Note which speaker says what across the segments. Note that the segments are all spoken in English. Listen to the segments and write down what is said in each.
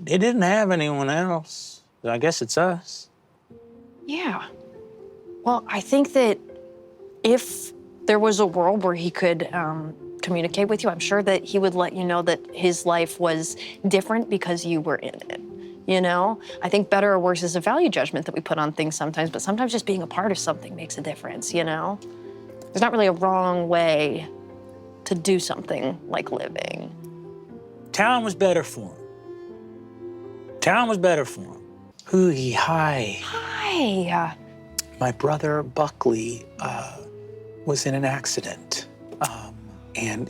Speaker 1: It didn't have anyone else. I guess it's us.
Speaker 2: Yeah. Well, I think that if there was a world where he could communicate with you, I'm sure that he would let you know that his life was different because you were in it, you know? I think better or worse is a value judgment that we put on things sometimes, but sometimes just being a part of something makes a difference, you know? There's not really a wrong way to do something like living.
Speaker 1: Town was better for him. Town was better for him. Hooey, hi.
Speaker 2: Hi.
Speaker 1: My brother Buckley was in an accident, and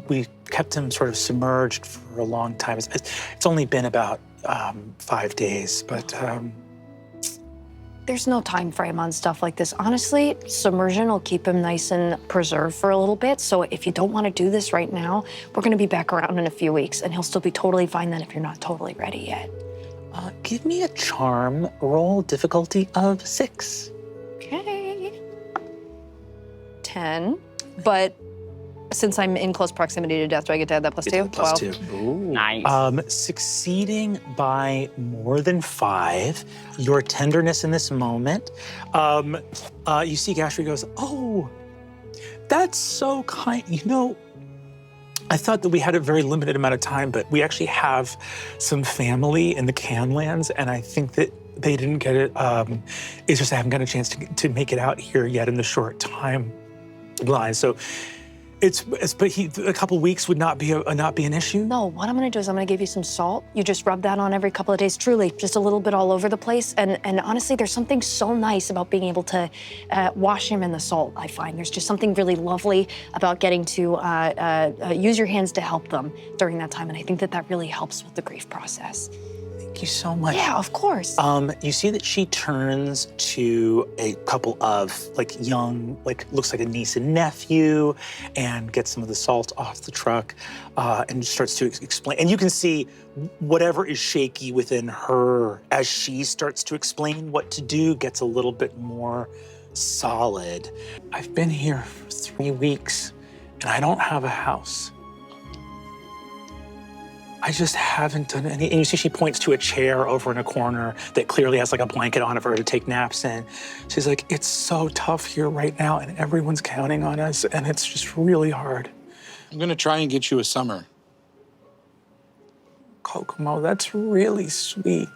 Speaker 1: we kept him sort of submerged for a long time. It's only been about 5 days, but.
Speaker 2: There's no time frame on stuff like this. Honestly, submersion will keep him nice and preserved for a little bit. So if you don't want to do this right now, we're going to be back around in a few weeks, and he'll still be totally fine then if you're not totally ready yet.
Speaker 1: Give me a charm roll, difficulty of 6.
Speaker 2: Okay. 10, but since I'm in close proximity to death, do I get to add that plus 2?
Speaker 1: Plus 2.
Speaker 3: Ooh. Nice.
Speaker 1: Succeeding by more than 5, your tenderness in this moment, you see Gashry goes, oh, that's so kind. You know, I thought that we had a very limited amount of time, but we actually have some family in the Canlands, and I think that they didn't get it. It's just I haven't got a chance to make it out here yet in the short time line. So but a couple weeks would not be an issue.
Speaker 2: No, what I'm gonna do is I'm gonna give you some salt. You just rub that on every couple of days, truly, just a little bit all over the place. And honestly, there's something so nice about being able to wash him in the salt, I find. There's just something really lovely about getting to use your hands to help them during that time. And I think that that really helps with the grief process.
Speaker 1: Thank you so much.
Speaker 2: Yeah, of course.
Speaker 1: You see that she turns to a couple of young, looks like a niece and nephew, and gets some of the salt off the truck, and starts to explain. And you can see whatever is shaky within her as she starts to explain what to do gets a little bit more solid. I've been here for 3 weeks, and I don't have a house. I just haven't done any. And you see she points to a chair over in a corner that clearly has a blanket on it for her to take naps in. She's like, it's so tough here right now, and everyone's counting on us, and it's just really hard.
Speaker 4: I'm gonna try and get you a summer.
Speaker 1: Kokomo, that's really sweet.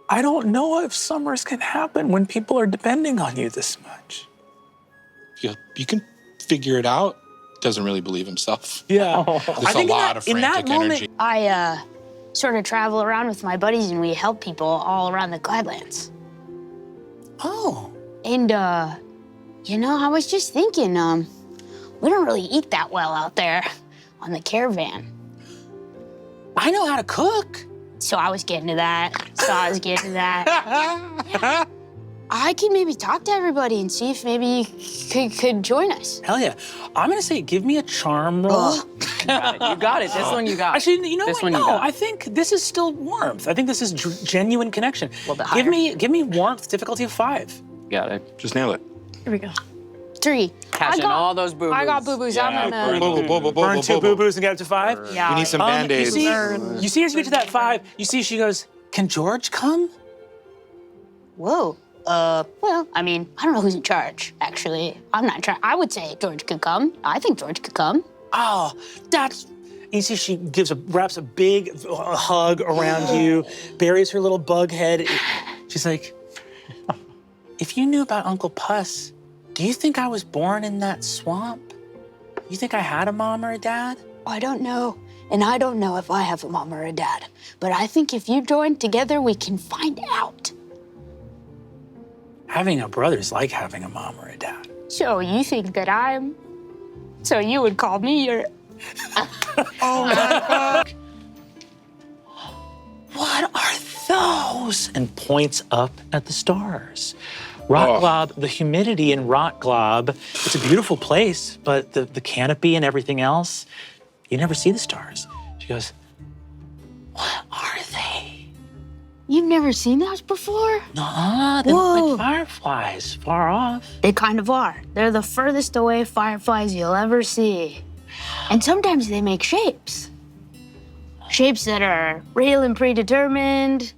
Speaker 1: I don't know if summers can happen when people are depending on you this much.
Speaker 4: You can figure it out. Doesn't really believe himself.
Speaker 1: Yeah.
Speaker 4: There's a lot of frantic energy.
Speaker 5: I sort of travel around with my buddies and we help people all around the Gladlands.
Speaker 1: Oh.
Speaker 5: And, you know, I was just thinking, we don't really eat that well out there on the caravan.
Speaker 1: I know how to cook.
Speaker 5: So I was getting to that. Yeah. I can maybe talk to everybody and see if maybe you could join us.
Speaker 1: Hell yeah. I'm gonna say, give me a charm roll.
Speaker 3: You got it. This one you got.
Speaker 1: Actually, you know
Speaker 3: this
Speaker 1: what?
Speaker 3: One
Speaker 1: No,
Speaker 3: you got.
Speaker 1: I think this is still warmth. I think this is genuine connection.
Speaker 3: A little bit higher.
Speaker 1: Give me warmth, difficulty of 5.
Speaker 3: Got it.
Speaker 4: Just nail it.
Speaker 2: Here we go.
Speaker 5: 3.
Speaker 3: Cash in all those boo-boos.
Speaker 5: I got boo-boos. I'm gonna...
Speaker 1: Burn 2 boo-boos and get up to 5.
Speaker 5: Yeah.
Speaker 4: We need some Band-Aids.
Speaker 1: You see as you get to that 5, you see she goes, can George come?
Speaker 5: Whoa. Well, I mean, I don't know who's in charge, actually. I'm not trying. I would say George could come. I think George could come.
Speaker 1: Oh, that's... You see she wraps a big hug around you, buries her little bug head. She's like, if you knew about Uncle Puss, do you think I was born in that swamp? You think I had a mom or a dad?
Speaker 5: I don't know. And I don't know if I have a mom or a dad. But I think if you join together, we can find out.
Speaker 1: Having a brother is like having a mom or a dad.
Speaker 5: So you think that I'm... So you would call me your...
Speaker 1: Oh my God. What are those? And points up at the stars. Rock Glob, the humidity in Rock Glob, it's a beautiful place, but the canopy and everything else, you never see the stars. She goes, what are they?
Speaker 5: You've never seen those before?
Speaker 1: Nuh-uh, they look like fireflies, far off.
Speaker 5: They kind of are. They're the furthest away fireflies you'll ever see. And sometimes they make shapes. shapes that are real and predetermined,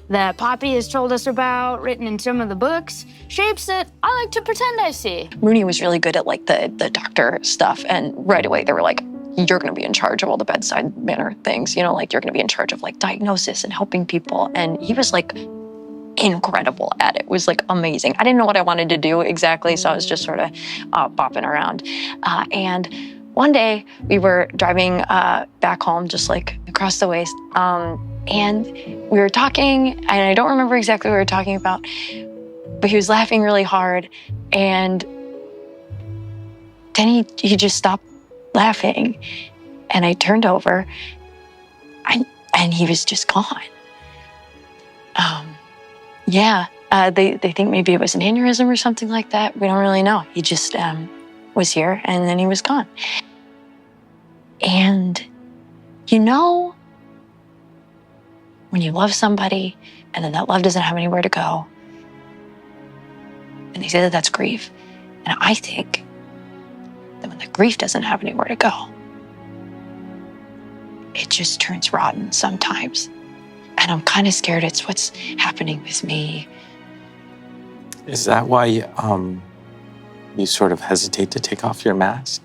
Speaker 5: that Poppy has told us about, written in some of the books, shapes that I like to pretend I see.
Speaker 2: Mooney was really good at like the doctor stuff, and right away they were like, you're gonna be in charge of all the bedside manner things, you know, like you're gonna be in charge of like diagnosis and helping people. And he was like incredible at it. It was like amazing. I didn't know what I wanted to do exactly, so I was just sort of bopping around. And one day we were driving back home, just like across the way, and we were talking, and I don't remember exactly what we were talking about, but he was laughing really hard, and then he just stopped laughing, and I turned over, and he was just gone. They think maybe it was an aneurysm or something like that. We don't really know. He just was here, and then he was gone. And you know, when you love somebody and then that love doesn't have anywhere to go, and they say that that's grief. And I think that when the grief doesn't have anywhere to go, it just turns rotten sometimes. And I'm kind of scared it's what's happening with me.
Speaker 6: Is that why you sort of hesitate to take off your mask?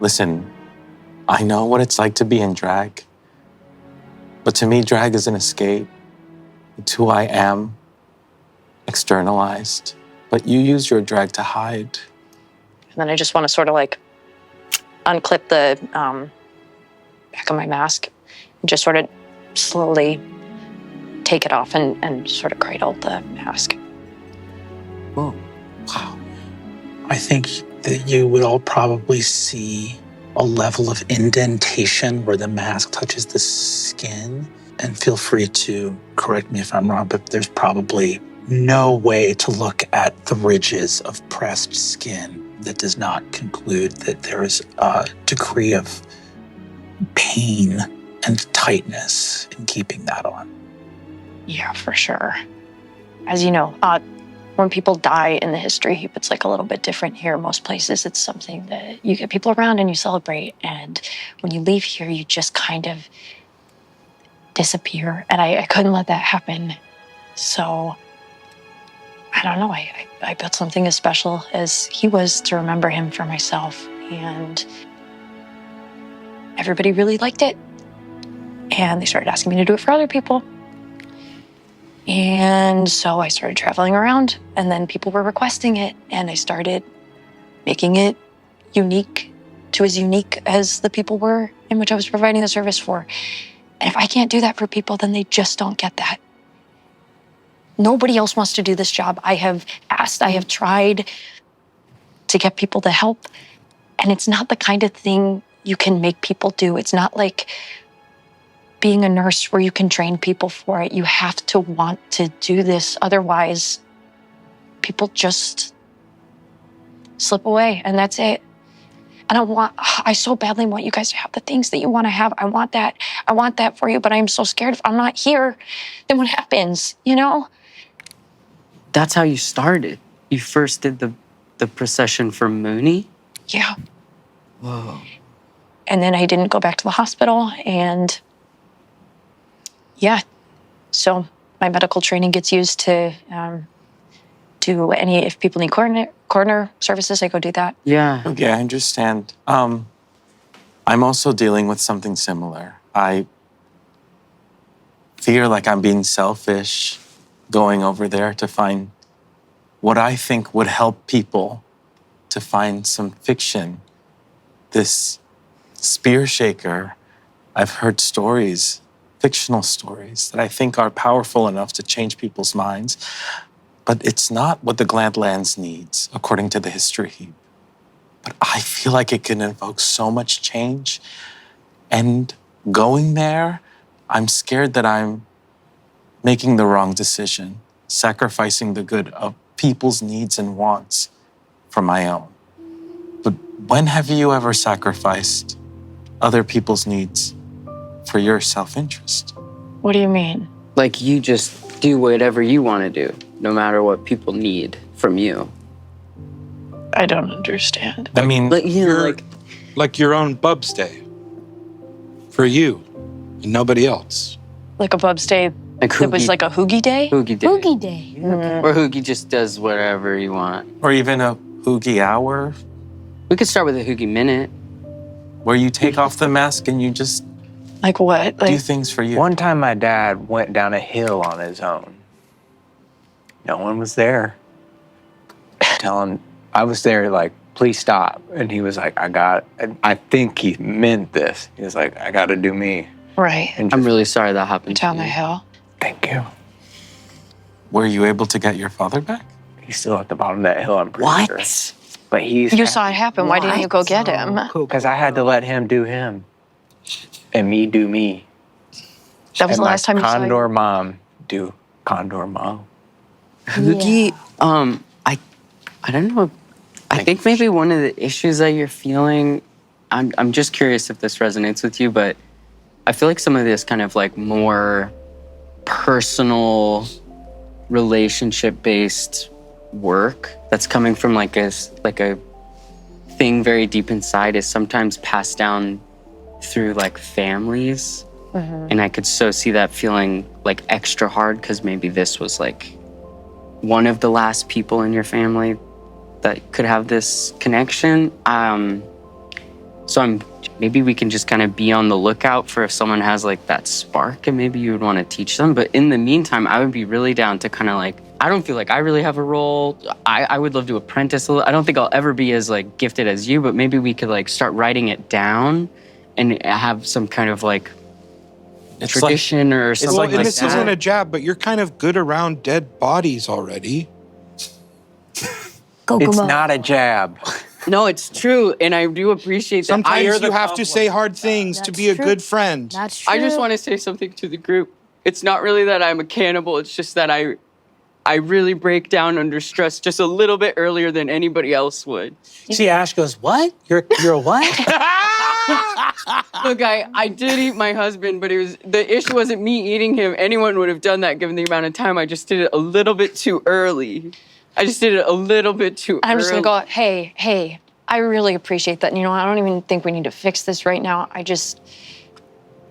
Speaker 6: Listen, I know what it's like to be in drag, but to me, drag is an escape. It's who I am, externalized. But you use your drag to hide.
Speaker 2: And then I just want to sort of like unclip the back of my mask and just sort of slowly take it off and sort of cradle the mask.
Speaker 1: Whoa. Wow. I think that you will probably see a level of indentation where the mask touches the skin. And feel free to correct me if I'm wrong, but there's probably no way to look at the ridges of pressed skin that does not conclude that there is a degree of pain and tightness in keeping that on.
Speaker 2: Yeah, for sure. As you know, when people die in the history, it's like a little bit different here. Most places, it's something that you get people around and you celebrate. And when you leave here, you just kind of disappear. And I couldn't let that happen. So I don't know. I built something as special as he was to remember him for myself. And everybody really liked it. And they started asking me to do it for other people. And so I started traveling around, and then people were requesting it, and I started making it unique to as unique as the people were in which I was providing the service for. And if I can't do that for people, then they just don't get that. Nobody else wants to do this job. I have asked, I have tried to get people to help, and it's not the kind of thing you can make people do. It's not like being a nurse where you can train people for it. You have to want to do this. Otherwise, people just slip away, and that's it. And I so badly want you guys to have the things that you want to have. I want that for you, but I'm so scared if I'm not here, then what happens, you know?
Speaker 3: That's how you started. You first did the procession for Mooney?
Speaker 2: Yeah.
Speaker 3: Whoa.
Speaker 2: And then I didn't go back to the hospital, and yeah, so my medical training gets used to do if people need coroner services, I go do that.
Speaker 3: Yeah.
Speaker 6: Okay, I understand. I'm also dealing with something similar. I fear like I'm being selfish going over there to find what I think would help people to find some fiction. This spear shaker, I've heard stories, fictional stories that I think are powerful enough to change people's minds, but it's not what the Gladlands needs, according to the history heap. But I feel like it can invoke so much change. And going there, I'm scared that I'm making the wrong decision, sacrificing the good of people's needs and wants for my own. But when have you ever sacrificed other people's needs for your self-interest?
Speaker 2: What do you mean?
Speaker 3: Like you just do whatever you want to do, no matter what people need from you.
Speaker 2: I don't understand.
Speaker 6: I mean,
Speaker 3: Like, you know, like
Speaker 4: Like your own Bub's Day. for you and nobody else.
Speaker 2: Like a Bub's Day.
Speaker 3: Like
Speaker 2: It was like a Hoogie Day?
Speaker 3: Hoogie Day.
Speaker 5: Boogie Day.
Speaker 3: Or Hoogie just does whatever you want.
Speaker 6: Or even a Hoogie hour
Speaker 3: We could start with a Hoogie Minute.
Speaker 6: where you take off the mask and you just
Speaker 2: Like what?
Speaker 6: do
Speaker 2: Like,
Speaker 6: things for you.
Speaker 7: One time my dad went down a hill on his own. No one was there. I was there like, please stop. And he was like, I think he meant this. He was like, I gotta do me.
Speaker 2: right.
Speaker 7: And
Speaker 3: I'm
Speaker 7: just,
Speaker 3: really sorry that happened to
Speaker 2: Down
Speaker 3: you.
Speaker 2: the hill.
Speaker 7: thank you.
Speaker 6: Were you able to get your father back?
Speaker 7: He's still at the bottom of that hill, I'm pretty sure. But he's
Speaker 2: You saw it happen. Why didn't you go get him?
Speaker 7: because I had to let him do him. And me do me.
Speaker 2: That was
Speaker 7: And
Speaker 2: the
Speaker 7: my
Speaker 2: last time you saw
Speaker 7: Condor
Speaker 2: him.
Speaker 7: mom do Condor mom.
Speaker 3: Hoogie, I don't know. I think maybe one of the issues that you're feeling, I'm just curious if this resonates with you, but I feel like some of this kind of like more personal, relationship-based work that's coming from like a thing very deep inside is sometimes passed down through like families. And I could so see that feeling like extra hard because maybe this was like one of the last people in your family that could have this connection. So maybe we can just kind of be on the lookout for if someone has like that spark and maybe you would want to teach them. But in the meantime, I would be really down to kind of like, I don't feel like I really have a role. I would love to apprentice a little. I don't think I'll ever be as like gifted as you, but maybe we could like start writing it down and have some kind of like
Speaker 6: It's
Speaker 3: tradition or something
Speaker 4: Well,
Speaker 3: like
Speaker 4: and this
Speaker 3: that.
Speaker 4: isn't a jab, but you're kind of good around dead bodies already.
Speaker 7: It's not a jab.
Speaker 3: No, it's true, and I do appreciate that.
Speaker 4: Sometimes you have to say hard things to
Speaker 5: That's
Speaker 4: be a
Speaker 5: true.
Speaker 4: good friend.
Speaker 5: That's true.
Speaker 3: I just want to say something to the group. It's not really that I'm a cannibal. It's just that I really break down under stress just a little bit earlier than anybody else would.
Speaker 1: You see, Ash goes, "What? You're a what?"
Speaker 3: Look, I did eat my husband, but the issue wasn't me eating him. Anyone would have done that given the amount of time. I just did it a little bit too early. I'm just gonna
Speaker 2: go, hey, I really appreciate that. And, I don't even think we need to fix this right now.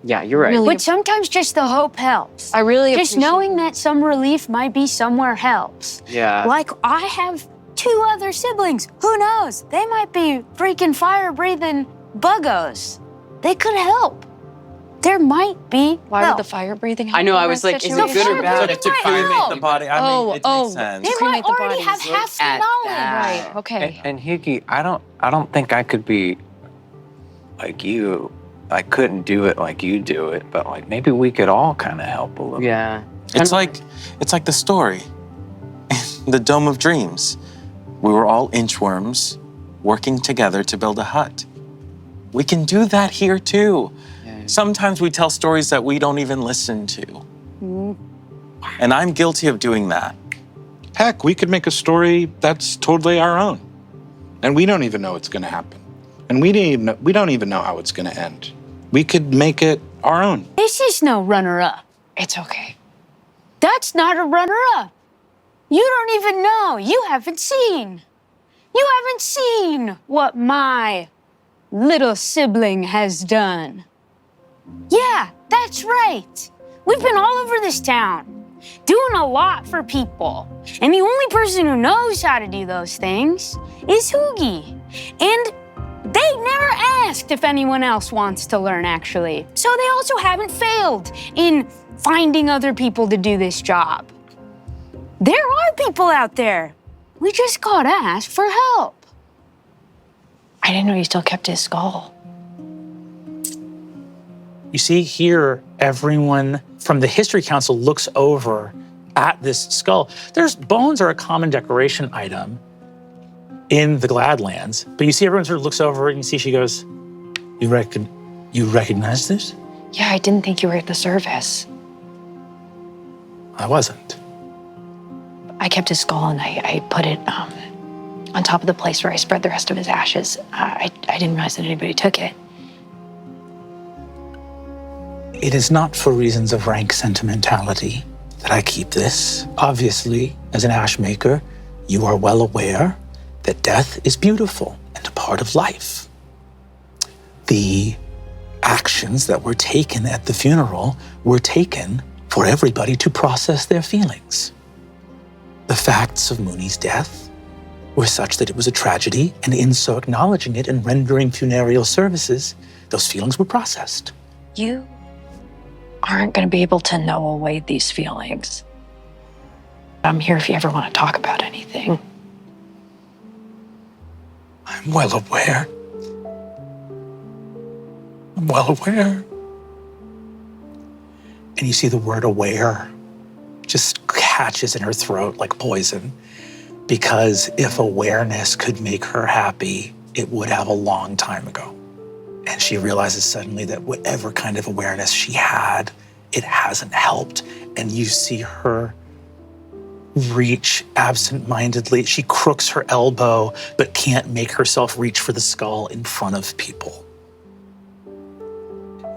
Speaker 3: Yeah, you're right.
Speaker 2: Really-
Speaker 5: But sometimes just the hope helps.
Speaker 2: I really
Speaker 5: Just
Speaker 2: appreciate
Speaker 5: knowing that some relief might be somewhere helps.
Speaker 3: Yeah.
Speaker 5: Like, I have 2 other siblings. Who knows? They might be freaking fire-breathing buggos. They could help. There might be
Speaker 2: Why
Speaker 5: help.
Speaker 2: would the fire breathing
Speaker 3: I know,
Speaker 2: help
Speaker 3: I
Speaker 2: in
Speaker 3: was
Speaker 2: that
Speaker 3: like, is it
Speaker 2: situation?
Speaker 3: good or bad?
Speaker 5: They
Speaker 6: to
Speaker 5: might
Speaker 6: cremate
Speaker 5: help.
Speaker 6: the body. I mean, it makes sense.
Speaker 5: They
Speaker 2: cremate
Speaker 5: might
Speaker 2: the
Speaker 5: already
Speaker 2: bodies.
Speaker 5: have half the
Speaker 3: at
Speaker 5: knowledge.
Speaker 3: that.
Speaker 2: Right, okay.
Speaker 7: And Higgy, I don't think I could be like you. I couldn't do it like you do it, but like maybe we could all kind of help a little.
Speaker 3: Yeah.
Speaker 6: It's like the story, the Dome of Dreams. We were all inchworms working together to build a hut. We can do that here too.
Speaker 3: Yeah.
Speaker 6: Sometimes we tell stories that we don't even listen to. And I'm guilty of doing that.
Speaker 4: Heck, we could make a story that's totally our own. And we don't even know it's going to happen. And we don't even know how it's going to end. We could make it our own.
Speaker 5: This is no runner-up.
Speaker 2: It's okay.
Speaker 5: That's not a runner-up. You don't even know. You haven't seen. You haven't seen what my little sibling has done. Yeah, that's right. We've been all over this town, doing a lot for people. And the only person who knows how to do those things is Hoogie. And they never asked if anyone else wants to learn, actually. So they also haven't failed in finding other people to do this job. There are people out there. We just gotta ask for help.
Speaker 2: I didn't know you still kept his skull.
Speaker 1: You see here, everyone from the History Council looks over at this skull. Bones are a common decoration item in the Gladlands, but you see everyone sort of looks over and you see she goes, you recognize this?
Speaker 2: Yeah, I didn't think you were at the service.
Speaker 1: I wasn't.
Speaker 2: I kept his skull and I put it on top of the place where I spread the rest of his ashes. I didn't realize that anybody took it.
Speaker 1: It is not for reasons of rank sentimentality that I keep this. Obviously, as an ash maker, you are well aware that death is beautiful and a part of life. The actions that were taken at the funeral were taken for everybody to process their feelings. The facts of Mooney's death were such that it was a tragedy, and in so acknowledging it and rendering funereal services, those feelings were processed.
Speaker 2: You aren't going to be able to know away these feelings. I'm here if you ever want to talk about anything.
Speaker 1: I'm well aware. I'm well aware. And you see the word aware just catches in her throat like poison, because if awareness could make her happy, it would have a long time ago. And she realizes suddenly that whatever kind of awareness she had, it hasn't helped. And you see her reach absent-mindedly. She crooks her elbow, but can't make herself reach for the skull in front of people.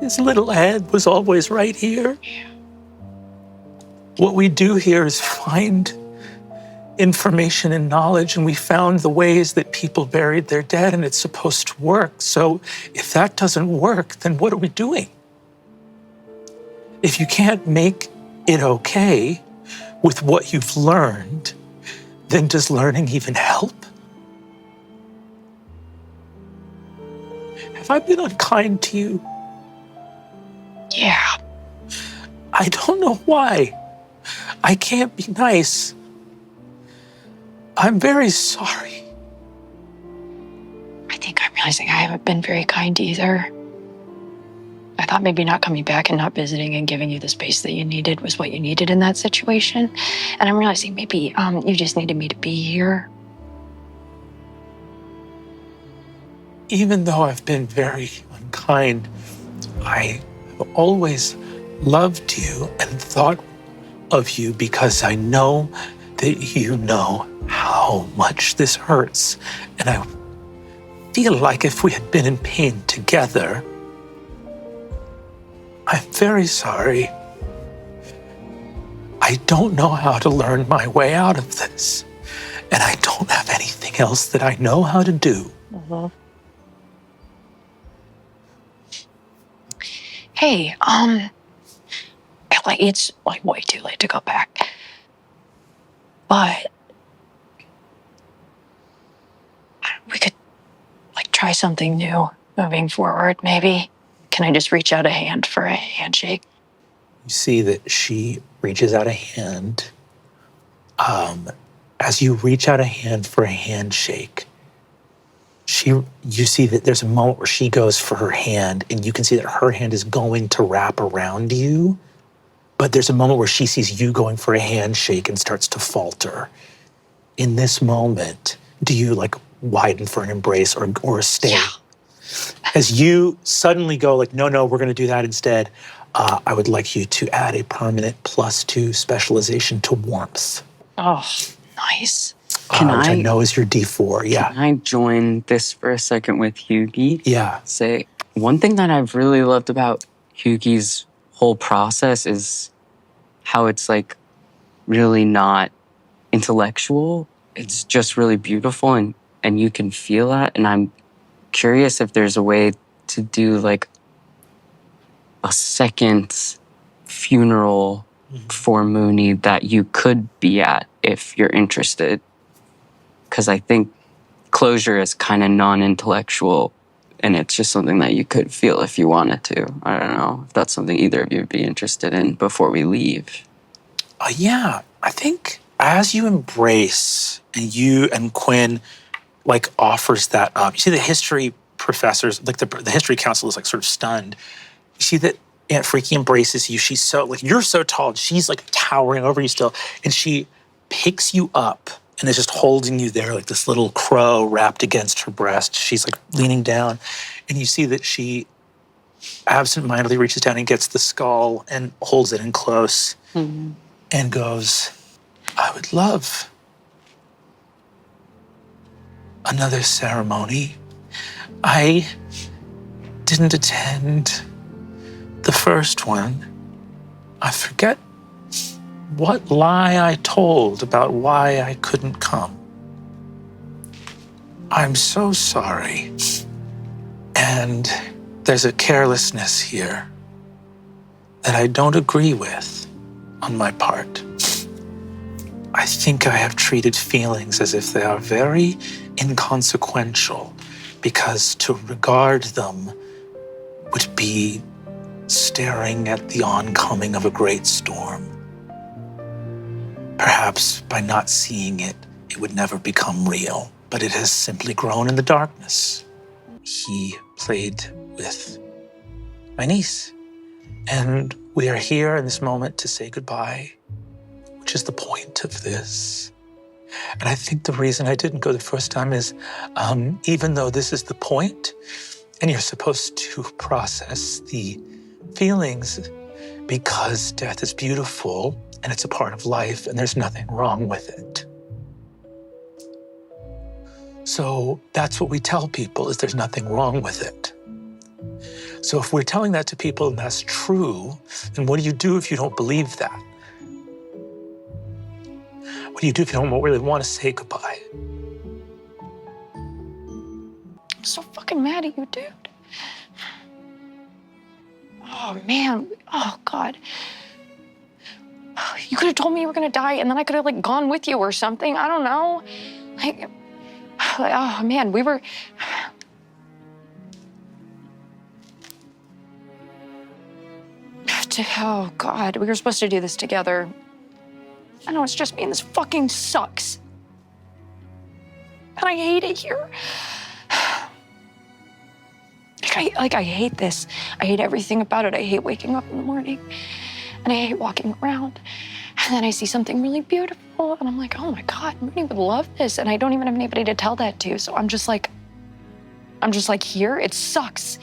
Speaker 1: His little head was always right here. What we do here is find information and knowledge, and we found the ways that people buried their dead, and it's supposed to work. So if that doesn't work, then what are we doing? If you can't make it okay with what you've learned, then does learning even help? Have I been unkind to you?
Speaker 2: Yeah.
Speaker 1: I don't know why. I can't be nice. I'm very sorry.
Speaker 2: I think I'm realizing I haven't been very kind either. I thought maybe not coming back and not visiting and giving you the space that you needed was what you needed in that situation. And I'm realizing maybe you just needed me to be here.
Speaker 1: Even though I've been very unkind, I have always loved you and thought of you because I know that you know how much this hurts. And I feel like if we had been in pain together, I'm very sorry. I don't know how to learn my way out of this. And I don't have anything else that I know how to do.
Speaker 2: Hey, like it's like way too late to go back. But we could like try something new moving forward, maybe. Can I just reach out a hand for a handshake?
Speaker 1: You see that she reaches out a hand. As you reach out a hand for a handshake, you see that there's a moment where she goes for her hand, and you can see that her hand is going to wrap around you. But there's a moment where she sees you going for a handshake and starts to falter. In this moment, do you like widen for an embrace or stay?
Speaker 2: Yeah.
Speaker 1: As you suddenly go like, no, we're gonna do that instead, I would like you to add a permanent +2 specialization to warmth.
Speaker 2: Oh, nice.
Speaker 3: Can
Speaker 1: which I
Speaker 3: I
Speaker 1: know is your D4, yeah.
Speaker 3: Can I join this for a second with Hughie?
Speaker 1: Yeah.
Speaker 3: Say, one thing that I've really loved about Hughie's whole process is how it's like really not intellectual. It's just really beautiful, and you can feel that. And I'm curious if there's a way to do like a second funeral for Mooney that you could be at if you're interested. Because I think closure is kind of non-intellectual, and it's just something that you could feel if you wanted to. I don't know if that's something either of you would be interested in before we leave.
Speaker 1: Yeah, I think as you embrace and you and Quinn like offers that up, you see the history professors, like the history council is like sort of stunned. You see that Aunt Freaky embraces you. She's so like, you're so tall. She's like towering over you still. And she picks you up and is just holding you there like this little crow wrapped against her breast. She's like leaning down, and you see that she absentmindedly reaches down and gets the skull and holds it in close and goes, I would love another ceremony. I didn't attend the first one. I forget what lie I told about why I couldn't come. I'm so sorry. And there's a carelessness here that I don't agree with on my part. I think I have treated feelings as if they are very inconsequential, because to regard them would be staring at the oncoming of a great storm. Perhaps by not seeing it, it would never become real, but it has simply grown in the darkness. He played with my niece, and we are here in this moment to say goodbye, which is the point of this. And I think the reason I didn't go the first time is, even though this is the point, and you're supposed to process the feelings, because death is beautiful and it's a part of life and there's nothing wrong with it. So that's what we tell people, is there's nothing wrong with it. So if we're telling that to people and that's true, then what do you do if you don't believe that? What do you do if you don't really want to say goodbye?
Speaker 2: I'm so fucking mad at you, dude. Oh, man. Oh, God. You could have told me you were gonna die, and then I could have, like, gone with you or something. I don't know. Like, oh, man, we were... Oh, God, we were supposed to do this together. I know it's just me, and this fucking sucks. And I hate it here. I hate this. I hate everything about it. I hate waking up in the morning, and I hate walking around. And then I see something really beautiful, and I'm like, oh my God, Mooney would love this. And I don't even have anybody to tell that to. So I'm just like here. It sucks.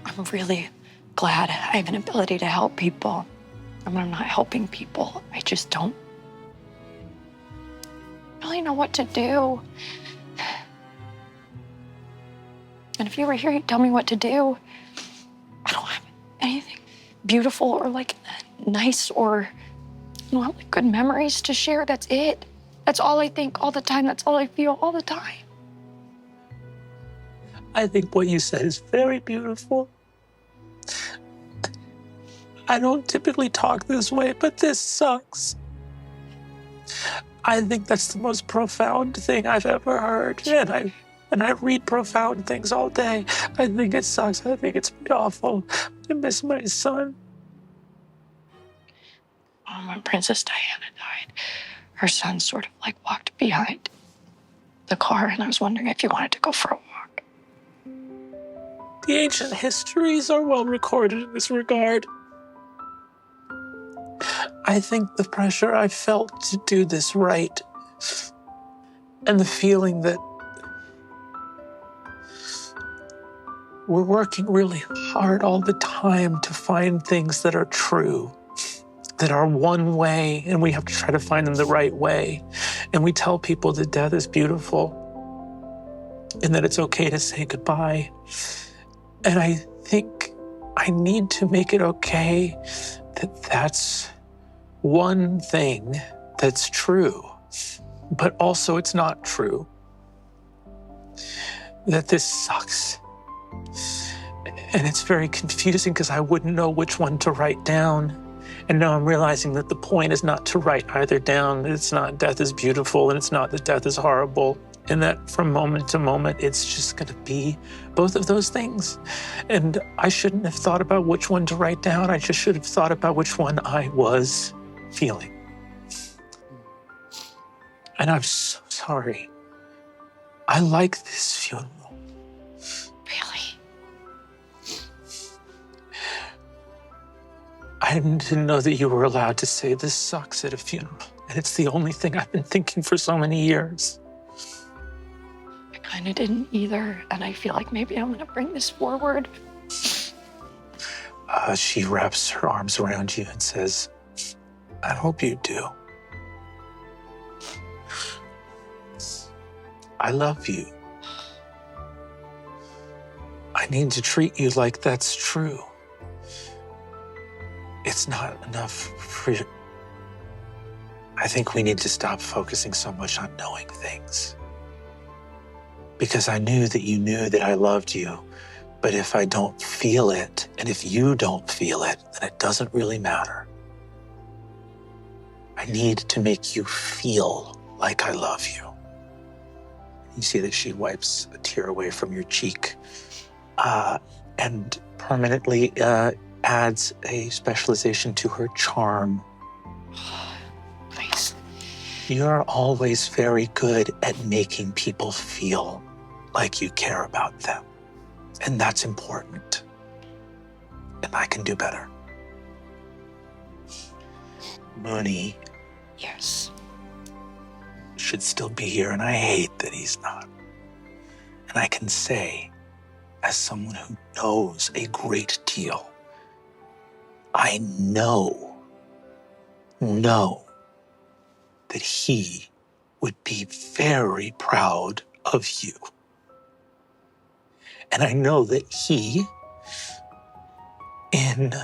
Speaker 2: I'm really glad I have an ability to help people. And when I'm not helping people, I just don't really know what to do. And if you were here, you'd tell me what to do. I don't have anything beautiful or like nice or like good memories to share. That's it. That's all I think all the time. That's all I feel all the time.
Speaker 1: I think what you said is very beautiful. I don't typically talk this way, but this sucks. I think that's the most profound thing I've ever heard. And I read profound things all day. I think it sucks. I think it's awful. I miss my son.
Speaker 2: When Princess Diana died, her son sort of like walked behind the car, and I was wondering if you wanted to go for a walk.
Speaker 1: The ancient histories are well recorded in this regard. I think the pressure I felt to do this right, and the feeling that we're working really hard all the time to find things that are true, that are one way, and we have to try to find them the right way. And we tell people that death is beautiful and that it's okay to say goodbye. And I think I need to make it okay that that's one thing that's true, but also it's not true. That this sucks. And it's very confusing because I wouldn't know which one to write down. And now I'm realizing that the point is not to write either down. It's not death is beautiful, and it's not that death is horrible. And that from moment to moment, it's just going to be both of those things. And I shouldn't have thought about which one to write down. I just should have thought about which one I was feeling. And I'm so sorry. I like this funeral.
Speaker 2: Really?
Speaker 1: I didn't know that you were allowed to say this sucks at a funeral. And it's the only thing I've been thinking for so many years.
Speaker 2: I kind of didn't either. And I feel like maybe I'm going to bring this forward.
Speaker 1: She wraps her arms around you and says, I hope you do. I love you. I need to treat you like that's true. It's not enough for you. I think we need to stop focusing so much on knowing things because I knew that I loved you. But if I don't feel it, and if you don't feel it, then it doesn't really matter. I need to make you feel like I love you. You see that she wipes a tear away from your cheek and permanently adds a specialization to her charm.
Speaker 2: Nice.
Speaker 1: You're always very good at making people feel like you care about them. And that's important. And I can do better. Mooney
Speaker 2: Yes.
Speaker 1: should still be here, and I hate that he's not. And I can say, as someone who knows a great deal, I know that he would be very proud of you. And I know that he, in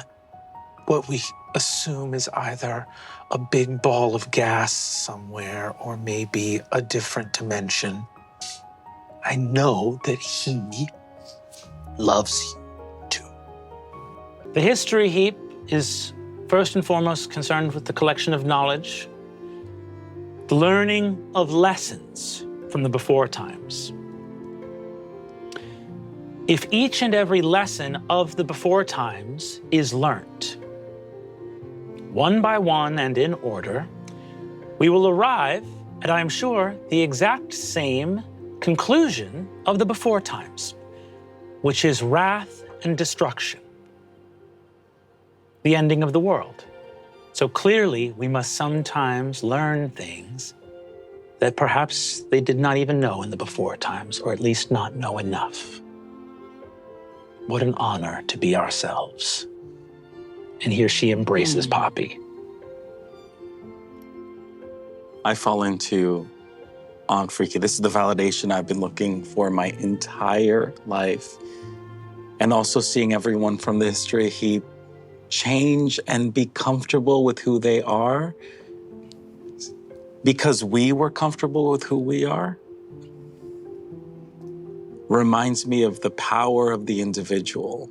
Speaker 1: what we assume is either a big ball of gas somewhere or maybe a different dimension, I know that he loves you too. The history heap is first and foremost concerned with the collection of knowledge, the learning of lessons from the before times. If each and every lesson of the before times is learnt, one by one and in order, we will arrive at, I am sure, the exact same conclusion of the before times, which is wrath and destruction, the ending of the world. So clearly, we must sometimes learn things that perhaps they did not even know in the before times, or at least not know enough. What an honor to be ourselves. And here she embraces Poppy.
Speaker 6: I fall into omfg. This is the validation I've been looking for my entire life. And also seeing everyone from the history heap change and be comfortable with who they are because we were comfortable with who we are reminds me of the power of the individual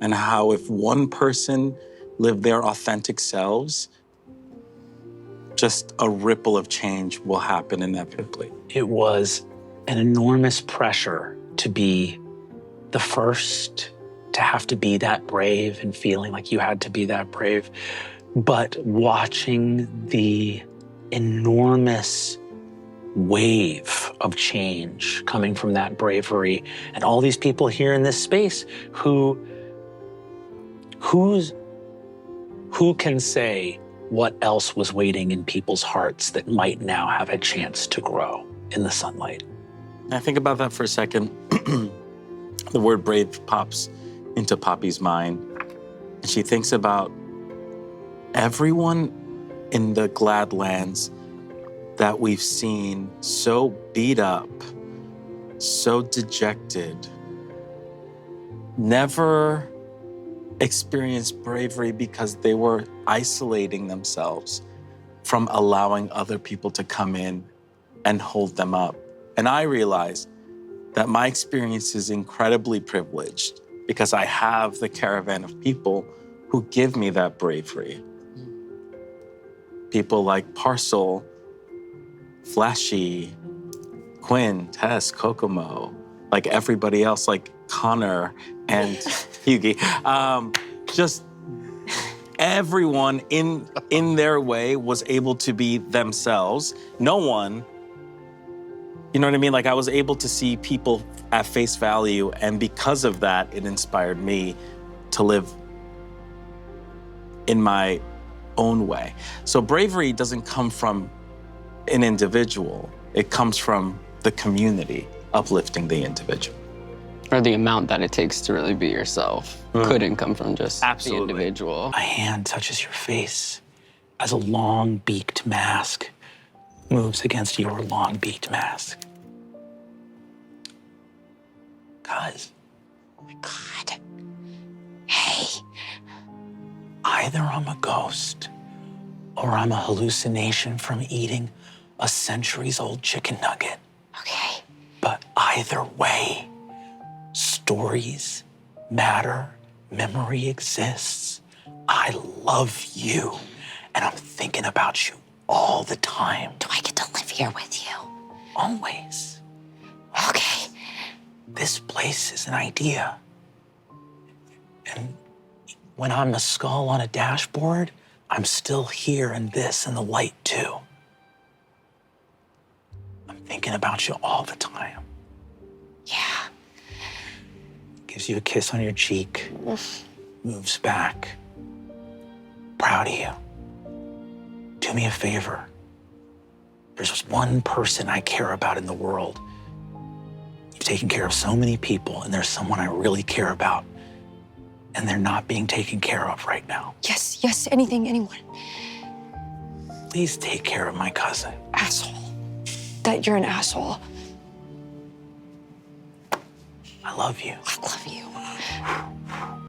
Speaker 6: and how if one person lived their authentic selves, just a ripple of change will happen inevitably.
Speaker 1: It was an enormous pressure to be the first, to have to be that brave and feeling like you had to be that brave. But watching the enormous wave of change coming from that bravery and all these people here in this space who can say what else was waiting in people's hearts that might now have a chance to grow in the sunlight.
Speaker 6: I think about that for a second. The word brave pops into Poppy's mind. And she thinks about everyone in the Gladlands that we've seen so beat up, so dejected, never experienced bravery because they were isolating themselves from allowing other people to come in and hold them up. And I realized that my experience is incredibly privileged because I have the caravan of people who give me that bravery. People like Parcel, Flashy, Quinn, Tess, Kokomo, like everybody else, like Connor and Hughie. Just everyone in their way was able to be themselves. No one, you know what I mean? Like I was able to see people at face value, and because of that, it inspired me to live in my own way. So bravery doesn't come from an individual. It comes from the community uplifting the individual.
Speaker 3: Or the amount that it takes to really be yourself couldn't come from just the individual.
Speaker 1: A hand touches your face as a long-beaked mask moves against your long-beaked mask. Guys. Oh my God. Hey. Either I'm a ghost or I'm a hallucination from eating a centuries-old chicken nugget.
Speaker 5: Okay.
Speaker 1: But either way, stories matter, memory exists. I love you, and I'm thinking about you all the time.
Speaker 2: Do I get to live here with you?
Speaker 1: Always.
Speaker 2: Okay.
Speaker 1: This place is an idea. And when I'm a skull on a dashboard, I'm still here in this and the light too. I'm thinking about you all the time.
Speaker 2: Yeah.
Speaker 1: Gives you a kiss on your cheek, moves back. Proud of you. Do me a favor. There's one person I care about in the world. You've taken care of so many people, and there's someone I really care about, and they're not being taken care of right now.
Speaker 2: Yes, anything, anyone.
Speaker 1: Please take care of my cousin.
Speaker 2: Asshole. That you're an asshole.
Speaker 1: I love you.
Speaker 2: I love you.